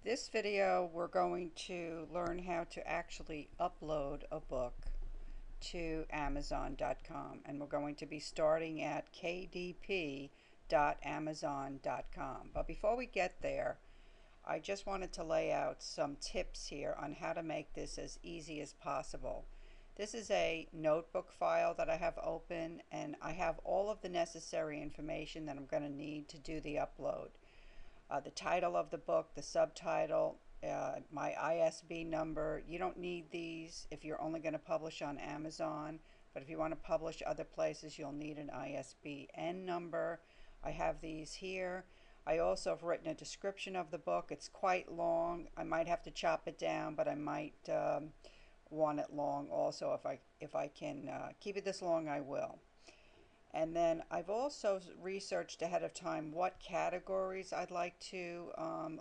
This video we're going to learn how to actually upload a book to Amazon.com, and we're going to be starting at KDP.Amazon.com. But before we get there, I just wanted to lay out some tips here on how to make this as easy as possible. This is a notebook file that I have open, and I have all of the necessary information that I'm going to need to do the upload. The title of the book, the subtitle, my ISBN number. You don't need these if you're only going to publish on Amazon, but if you want to publish other places, you'll need an ISBN number. I have these here. I also have written a description of the book. It's quite long. I might have to chop it down, but I might want it long also. If I can keep it this long, I will. And then I've also researched ahead of time what categories I'd like to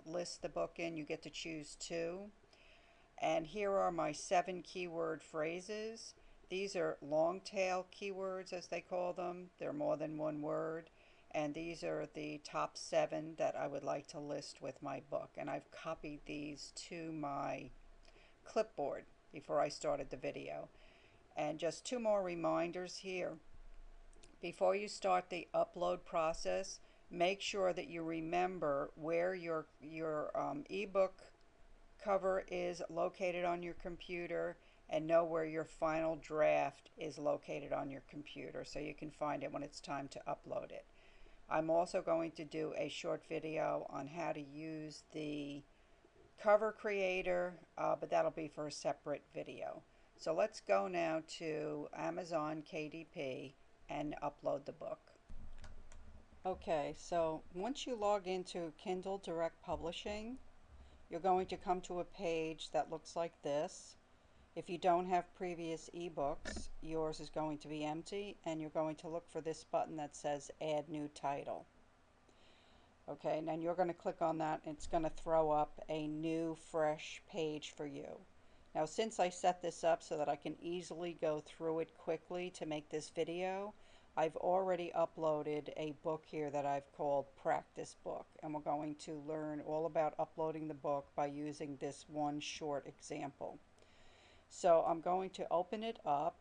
list the book in. You get to choose two. And here are my 7 keyword phrases. These are long tail keywords, as they call them. They're more than one word. And these are the top 7 that I would like to list with my book. And I've copied these to my clipboard before I started the video. And just 2 more reminders here. Before you start the upload process, make sure that you remember where your ebook cover is located on your computer, and know where your final draft is located on your computer so you can find it when it's time to upload it. I'm also going to do a short video on how to use the cover creator, but that'll be for a separate video. So let's go now to Amazon KDP and upload the book. Okay, so once you log into Kindle Direct Publishing, you're going to come to a page that looks like this. If you don't have previous ebooks, yours is going to be empty, and you're going to look for this button that says Add New Title. Okay, and then you're going to click on that, and it's going to throw up a new, fresh page for you. Now, since I set this up so that I can easily go through it quickly to make this video, I've already uploaded a book here that I've called Practice Book, and we're going to learn all about uploading the book by using this one short example. So I'm going to open it up,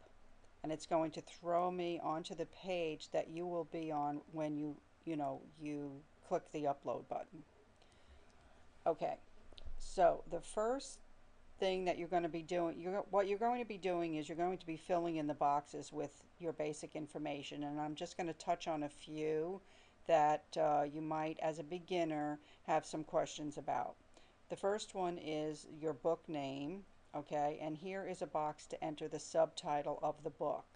and it's going to throw me onto the page that you will be on when you click the upload button. Okay, so the first thing that you're going to be doing, what you're going to be doing is you're going to be filling in the boxes with your basic information, and I'm just going to touch on a few that you might, as a beginner, have some questions about. The first one is your book name, okay, and here is a box to enter the subtitle of the book.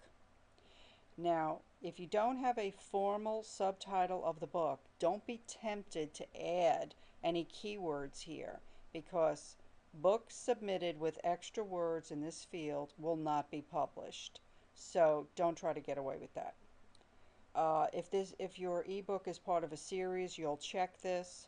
Now, if you don't have a formal subtitle of the book, don't be tempted to add any keywords here, because books submitted with extra words in this field will not be published. So don't try to get away with that. If your ebook is part of a series, you'll check this.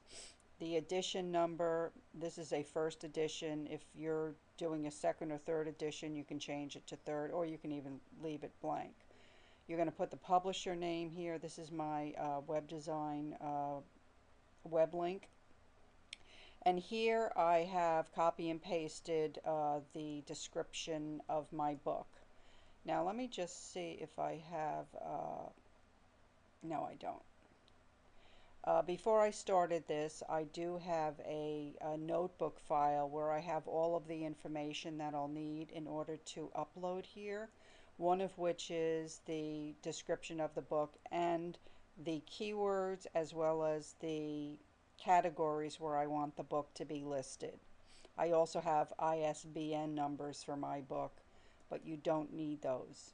The edition number, this is a first edition. If you're doing a second or third edition, you can change it to third, or you can even leave it blank. You're going to put the publisher name here. This is my web design web link. And here I have copy and pasted the description of my book. Now let me just see if I have, no, I don't. Before I started this, I do have a notebook file where I have all of the information that I'll need in order to upload here, one of which is the description of the book and the keywords, as well as the categories where I want the book to be listed. I also have ISBN numbers for my book, but you don't need those.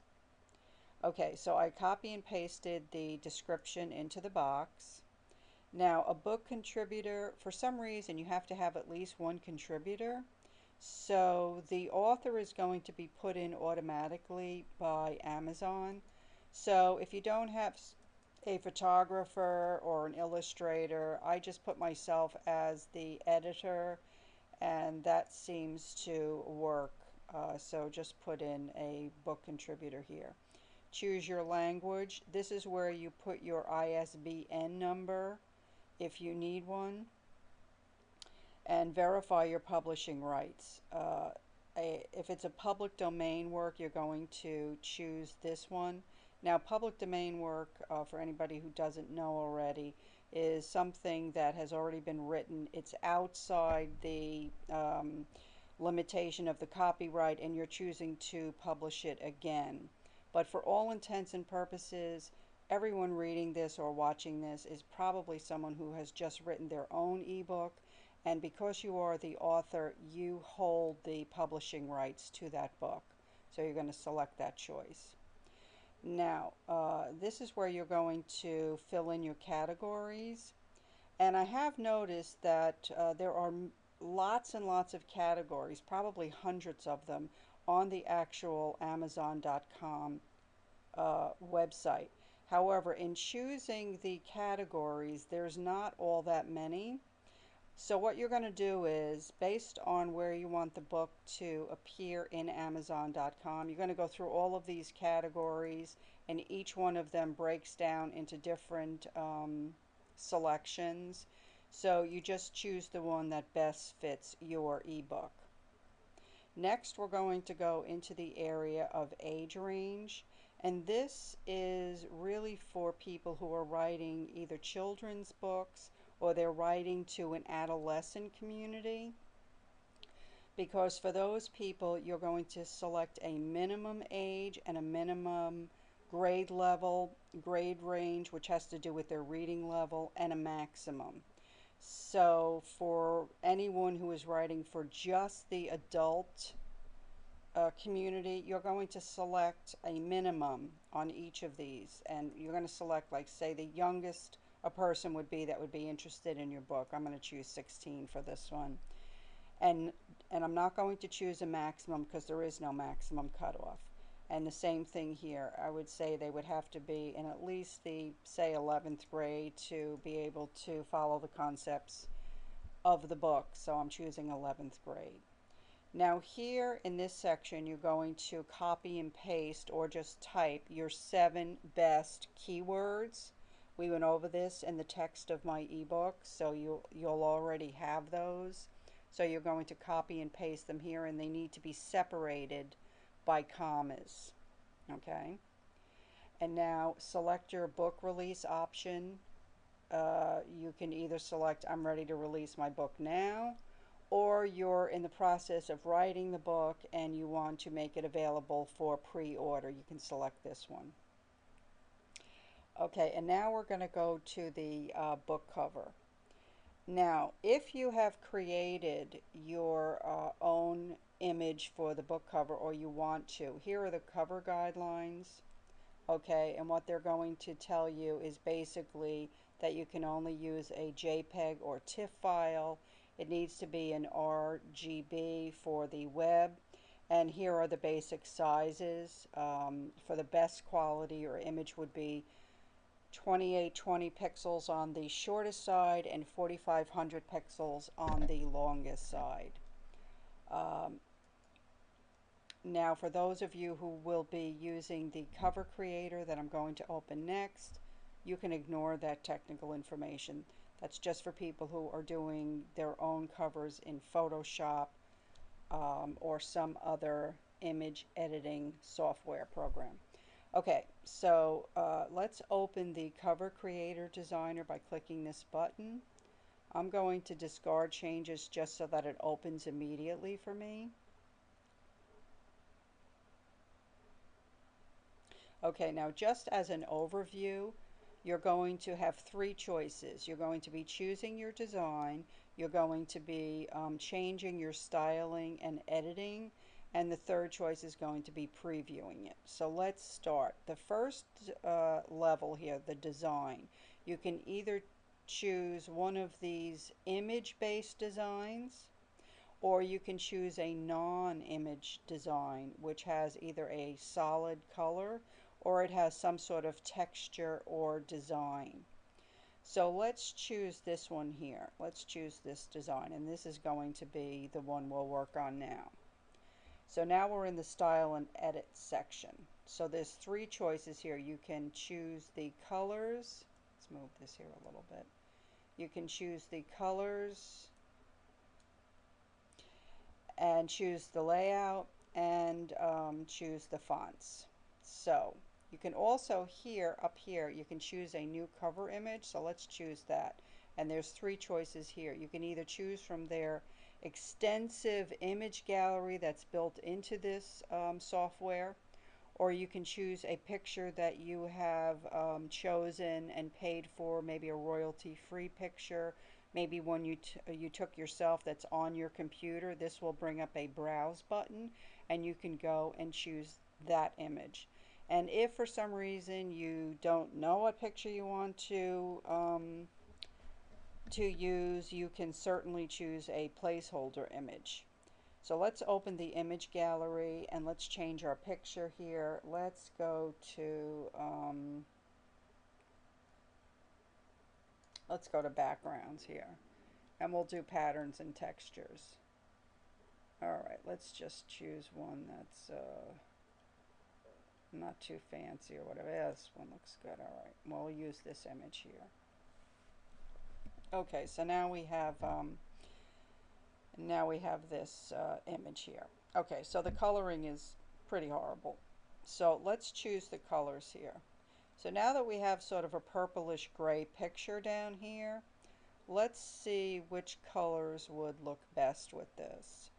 Okay, so I copy and pasted the description into the box. Now, a book contributor, for some reason you have to have at least one contributor, so the author is going to be put in automatically by Amazon. So if you don't have a photographer or an illustrator, I just put myself as the editor, and that seems to work. So just put in a book contributor here. Choose your language. This is where you put your ISBN number if you need one. and verify your publishing rights. If it's a public domain work, you're going to choose this one. Now, public domain work, for anybody who doesn't know already, is something that has already been written. It's outside the limitation of the copyright, and you're choosing to publish it again. But for all intents and purposes, everyone reading this or watching this is probably someone who has just written their own ebook, and because you are the author, you hold the publishing rights to that book. So you're going to select that choice. Now, this is where you're going to fill in your categories. And I have noticed that there are lots and lots of categories, probably hundreds of them, on the actual Amazon.com website. However, in choosing the categories, there's not all that many. So what you're going to do is, based on where you want the book to appear in Amazon.com, you're going to go through all of these categories, and each one of them breaks down into different selections. So you just choose the one that best fits your ebook. Next, we're going to go into the area of age range, and this is really for people who are writing either children's books or they're writing to an adolescent community, because for those people you're going to select a minimum age and a minimum grade level, grade range, which has to do with their reading level, and a maximum. So for anyone who is writing for just the adult community, you're going to select a minimum on each of these, and you're going to select, like, say, the youngest a person would be that would be interested in your book. I'm going to choose 16 for this one, and I'm not going to choose a maximum because there is no maximum cutoff. And the same thing here, I would say they would have to be in at least the, say, 11th grade to be able to follow the concepts of the book, so I'm choosing 11th grade. Now here in this section, you're going to copy and paste or just type your 7 best keywords. We went over this in the text of my ebook, so you'll already have those. So you're going to copy and paste them here, and they need to be separated by commas. Okay? And now select your book release option. You can either select I'm ready to release my book now, or you're in the process of writing the book and you want to make it available for pre-order. You can select this one. Okay, and now we're going to go to the book cover. Now, if you have created your own image for the book cover, or you want to, here are the cover guidelines. Okay, and what they're going to tell you is basically that you can only use a JPEG or TIFF file. It needs to be an RGB for the web. And here are the basic sizes. For the best quality, your image would be 2820 pixels on the shortest side and 4500 pixels on the longest side. Now, for those of you who will be using the cover creator that I'm going to open next, you can ignore that technical information. That's just for people who are doing their own covers in Photoshop or some other image editing software program. Okay, so let's open the Cover Creator Designer by clicking this button. I'm going to discard changes just so that it opens immediately for me. Okay, now just as an overview, you're going to have 3 choices. You're going to be choosing your design, you're going to be changing your styling and editing, and the third choice is going to be previewing it. So let's start. The first level here, the design, you can either choose one of these image-based designs, or you can choose a non-image design, which has either a solid color or it has some sort of texture or design. So let's choose this one here. Let's choose this design, and this is going to be the one we'll work on now. So now we're in the Style and Edit section. So there's 3 choices here. You can choose the colors. Let's move this here a little bit. You can choose the colors, and choose the layout and choose the fonts. So you can also up here, you can choose a new cover image. So let's choose that. And there's three choices here. You can either choose from their extensive image gallery that's built into this software, or you can choose a picture that you have chosen and paid for, maybe a royalty-free picture, maybe one you took yourself that's on your computer. This will bring up a browse button, and you can go and choose that image. And if for some reason you don't know what picture you want to use, you can certainly choose a placeholder image. So let's open the image gallery and let's change our picture here. Let's go to backgrounds here, and we'll do patterns and textures. All right, let's just choose one that's not too fancy or whatever. Yeah, this one looks good. All right, we'll use this image here. Okay, so now we have this image here. Okay, so the coloring is pretty horrible. So let's choose the colors here. So now that we have sort of a purplish gray picture down here, let's see which colors would look best with this.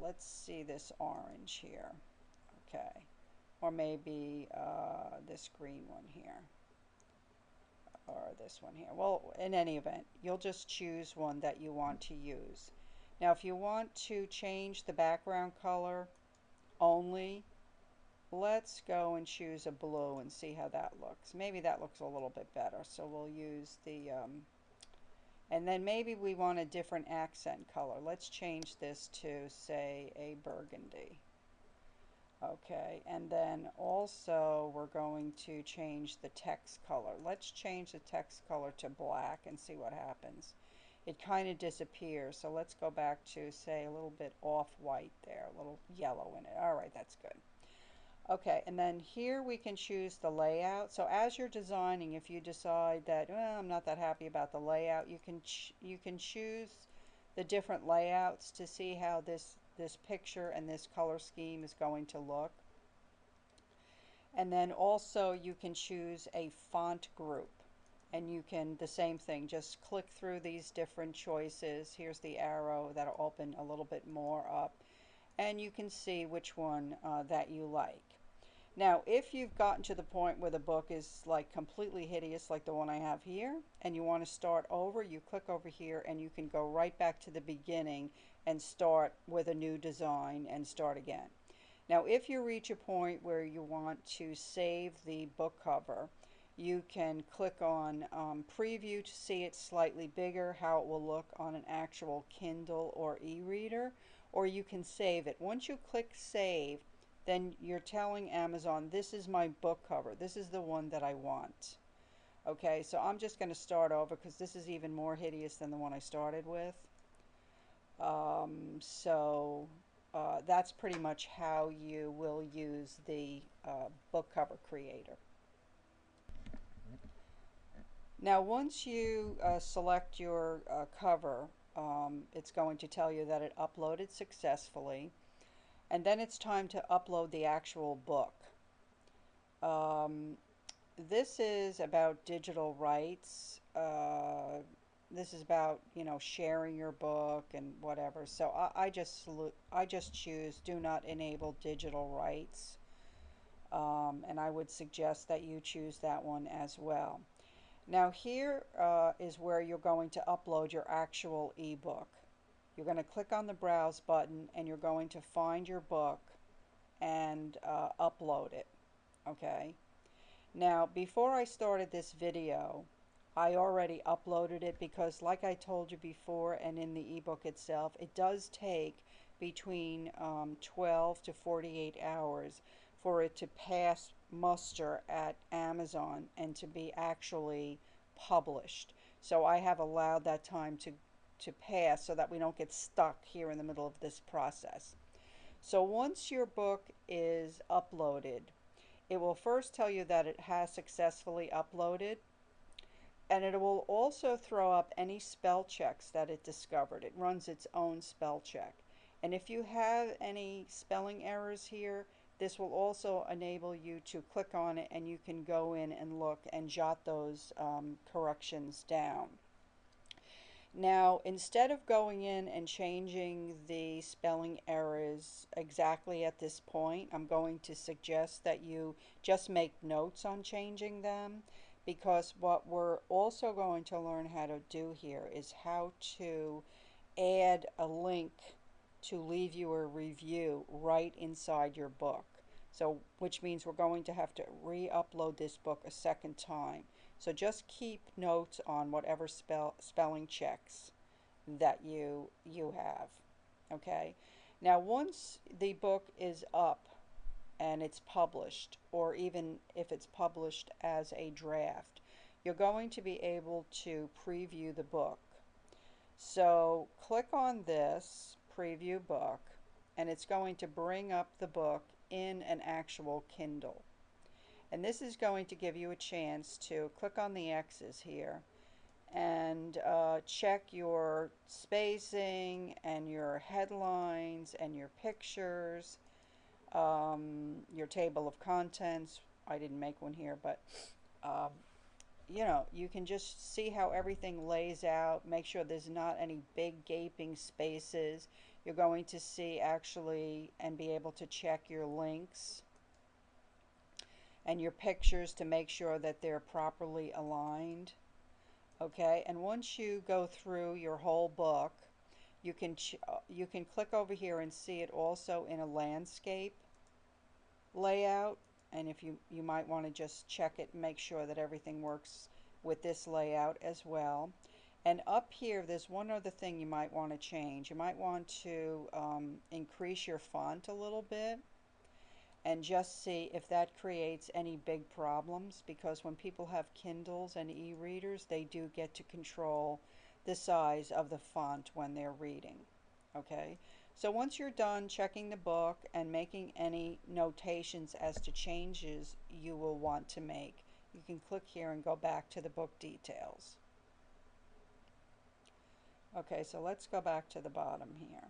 Let's see this orange here. Okay, or maybe this green one here, or this one here. Well, in any event, you'll just choose one that you want to use. Now, if you want to change the background color only, let's go and choose a blue and see how that looks. Maybe that looks a little bit better. So we'll use the, and then maybe we want a different accent color. Let's change this to, say, a burgundy. Okay, and then also we're going to change the text color. Let's change the text color to black and see what happens. It kind of disappears, so let's go back to, say, a little bit off-white there, a little yellow in it. All right, that's good. Okay, and then here we can choose the layout. So as you're designing, if you decide that, well, I'm not that happy about the layout, you can choose the different layouts to see how this picture and this color scheme is going to look. And then also you can choose a font group, and you can, the same thing, just click through these different choices. Here's the arrow that'll open a little bit more up, and you can see which one that you like. Now, if you've gotten to the point where the book is like completely hideous, like the one I have here, and you want to start over, you click over here and you can go right back to the beginning and start with a new design and start again. Now, if you reach a point where you want to save the book cover, you can click on preview to see it slightly bigger, how it will look on an actual Kindle or e-reader, or you can save it. Once you click save, then you're telling Amazon, this is my book cover. This is the one that I want. Okay, so I'm just going to start over because this is even more hideous than the one I started with. That's pretty much how you will use the book cover creator. Now, once you select your cover, it's going to tell you that it uploaded successfully. And then it's time to upload the actual book. This is about digital rights. This is about, you know, sharing your book and whatever. So I just choose do not enable digital rights. And I would suggest that you choose that one as well. Now here is where you're going to upload your actual ebook. You're going to click on the browse button and you're going to find your book and upload it. Okay. Now, before I started this video, I already uploaded it because, like I told you before and in the ebook itself, it does take between 12 to 48 hours for it to pass muster at Amazon and to be actually published. So I have allowed that time to pass so that we don't get stuck here in the middle of this process. So once your book is uploaded, it will first tell you that it has successfully uploaded, and it will also throw up any spell checks that it discovered. It runs its own spell check. And if you have any spelling errors here, this will also enable you to click on it and you can go in and look and jot those corrections down. Now, instead of going in and changing the spelling errors exactly at this point, I'm going to suggest that you just make notes on changing them, because what we're also going to learn how to do here is how to add a link to leave you a review right inside your book. So, which means we're going to have to re-upload this book a second time. So just keep notes on whatever spelling checks that you have. Okay. Now, once the book is up and it's published, or even if it's published as a draft, you're going to be able to preview the book. So click on this preview book and it's going to bring up the book in an actual Kindle. And this is going to give you a chance to click on the X's here and check your spacing and your headlines and your pictures, your table of contents. I didn't make one here, but you know, you can just see how everything lays out. Make sure there's not any big gaping spaces. You're going to see actually and be able to check your links and your pictures to make sure that they're properly aligned. Okay, and once you go through your whole book, you can click over here and see it also in a landscape layout. And if you might want to just check it and make sure that everything works with this layout as well. And up here, there's one other thing you might want to change. You might want to increase your font a little bit and just see if that creates any big problems, because when people have Kindles and e-readers, they do get to control the size of the font when they're reading. Okay, so once you're done checking the book and making any notations as to changes you will want to make, you can click here and go back to the book details. Okay, so let's go back to the bottom here.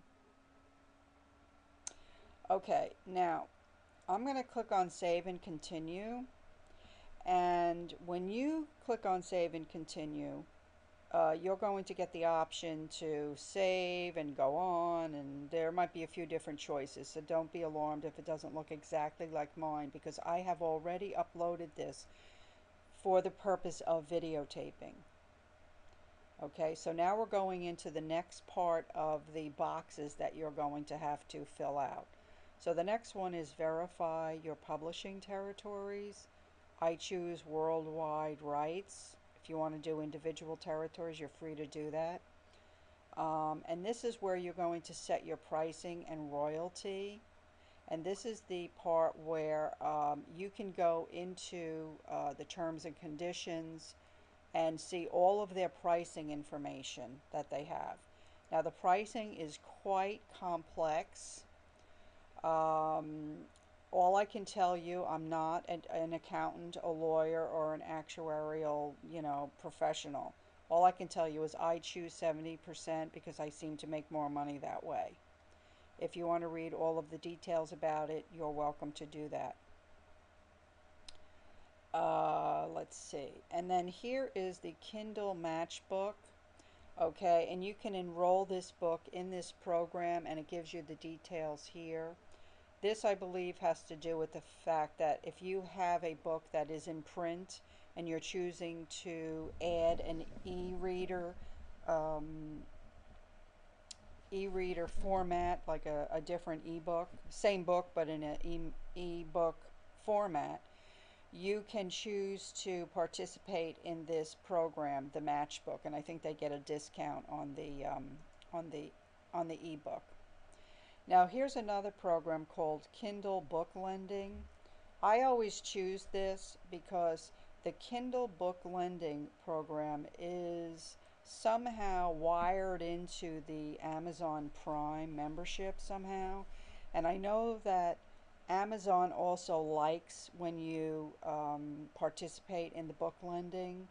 Okay, now I'm going to click on Save and Continue, and when you click on Save and Continue, you're going to get the option to save and go on, and there might be a few different choices, so don't be alarmed if it doesn't look exactly like mine, because I have already uploaded this for the purpose of videotaping. Okay, so now we're going into the next part of the boxes that you're going to have to fill out. So the next one is verify your publishing territories. I choose worldwide rights. If you want to do individual territories, you're free to do that. And this is where you're going to set your pricing and royalty. And this is the part where you can go into the terms and conditions and see all of their pricing information that they have. Now, the pricing is quite complex. All I can tell you, I'm not an accountant, a lawyer, or an actuarial, professional. All I can tell you is I choose 70% because I seem to make more money that way. If you want to read all of the details about it, you're welcome to do that. Let's see. And then here is the Kindle Matchbook. Okay, and you can enroll this book in this program, and it gives you the details here. This, I believe, has to do with the fact that if you have a book that is in print and you're choosing to add an e-reader format, like a different ebook, same book but in an ebook format, you can choose to participate in this program, the Matchbook, and I think they get a discount on the ebook. Now here's another program called Kindle Book Lending. I always choose this because the Kindle Book Lending program is somehow wired into the Amazon Prime membership somehow, and I know that Amazon also likes when you participate in the book lending.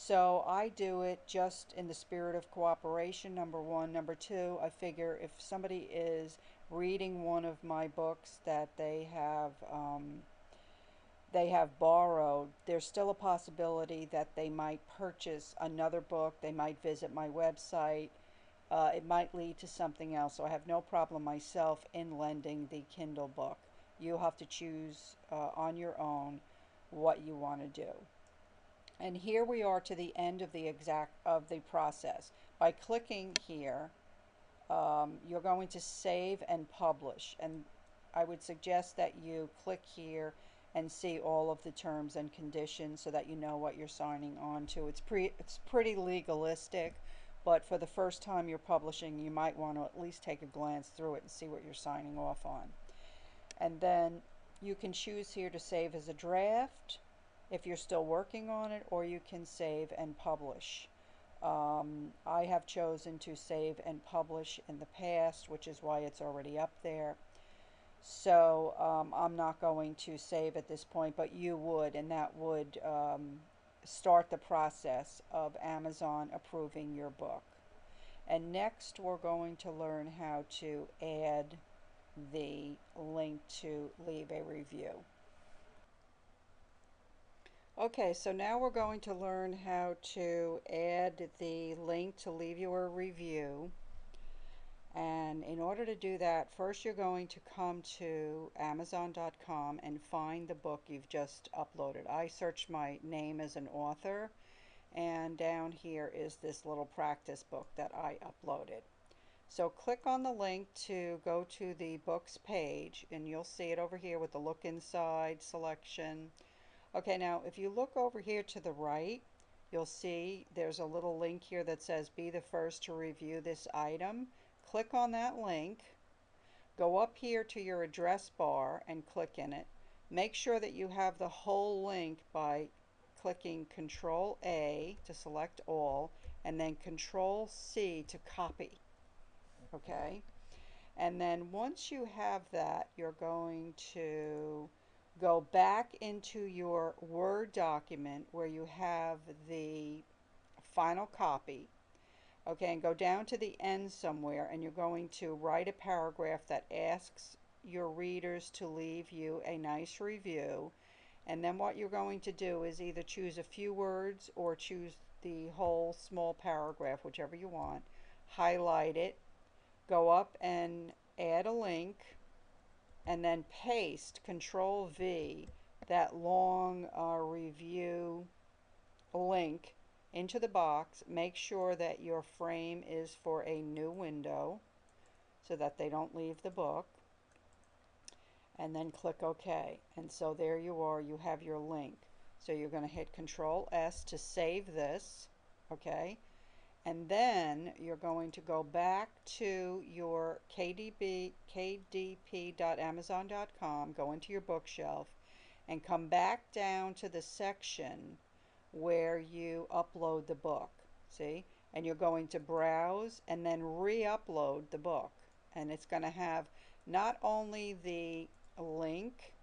So I do it just in the spirit of cooperation, number one. Number two, I figure if somebody is reading one of my books that they have borrowed, there's still a possibility that they might purchase another book. They might visit my website. It might lead to something else. So I have no problem myself in lending the Kindle book. You'll have to choose on your own what you want to do. And here we are to the end of the process. By clicking here, you're going to save and publish. And I would suggest that you click here and see all of the terms and conditions so that you know what you're signing on to. It's pretty legalistic, but for the first time you're publishing, you might want to at least take a glance through it and see what you're signing off on. And then you can choose here to save as a draft if you're still working on it, or you can save and publish. I have chosen to save and publish in the past, which is why it's already up there. So I'm not going to save at this point, but you would, and that would start the process of Amazon approving your book. And next we're going to learn how to add the link to leave a review. Okay, so now we're going to learn how to add the link to leave you a review. And in order to do that, first you're going to come to Amazon.com and find the book you've just uploaded. I searched my name as an author, and down here is this little practice book that I uploaded. So click on the link to go to the books page, and you'll see it over here with the look inside selection. Okay, now if you look over here to the right, you'll see there's a little link here that says be the first to review this item. Click on that link, go up here to your address bar and click in it. Make sure that you have the whole link by clicking Control A to select all, and then Control C to copy. Okay, and then once you have that, you're going to go back into your Word document where you have the final copy. Okay, and go down to the end somewhere, and you're going to write a paragraph that asks your readers to leave you a nice review. And then what you're going to do is either choose a few words or choose the whole small paragraph, whichever you want. Highlight it, go up and add a link, and then paste Control V, that long review link, into the box. Make sure that your frame is for a new window so that they don't leave the book, and then click OK. And so there you are, you have your link. So you're going to hit Control S to save this, okay? And then you're going to go back to your kdp.amazon.com, go into your bookshelf, and come back down to the section where you upload the book. See? And you're going to browse and then re-upload the book. And it's going to have not only the link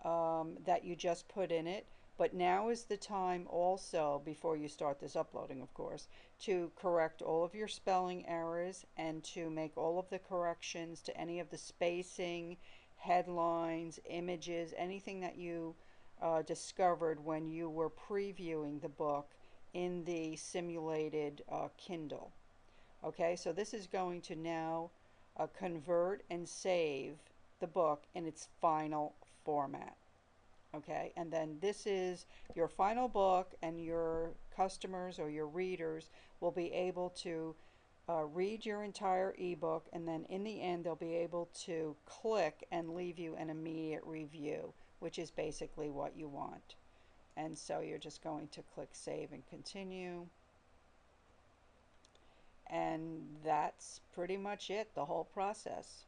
that you just put in it, but now is the time also, before you start this uploading of course, to correct all of your spelling errors and to make all of the corrections to any of the spacing, headlines, images, anything that you discovered when you were previewing the book in the simulated Kindle. Okay, so this is going to now convert and save the book in its final format. Okay, and then this is your final book, and your customers or your readers will be able to read your entire ebook, and then in the end they'll be able to click and leave you an immediate review, which is basically what you want. And so you're just going to click Save and Continue. And that's pretty much it, the whole process.